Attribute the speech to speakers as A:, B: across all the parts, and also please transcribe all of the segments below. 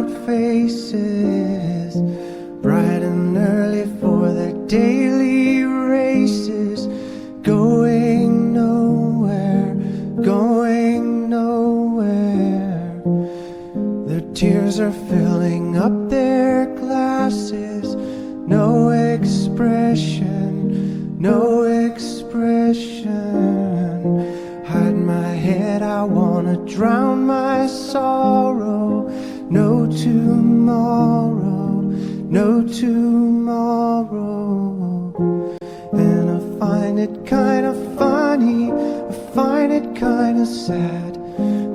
A: out faces, bright and early for their daily races, going nowhere, going nowhere. Their tears are filling up their glasses, no expression, no expression. Hide my head, I wanna drown my sorrow. No tomorrow, no tomorrow. And I find it kinda funny, I find it kinda sad.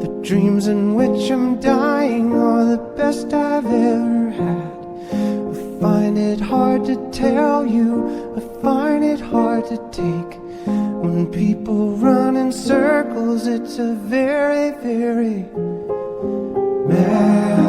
A: The dreams in which I'm dying are the best I've ever had. I find it hard to tell you, I find it hard to take. When people run in circles, it's a very, very mad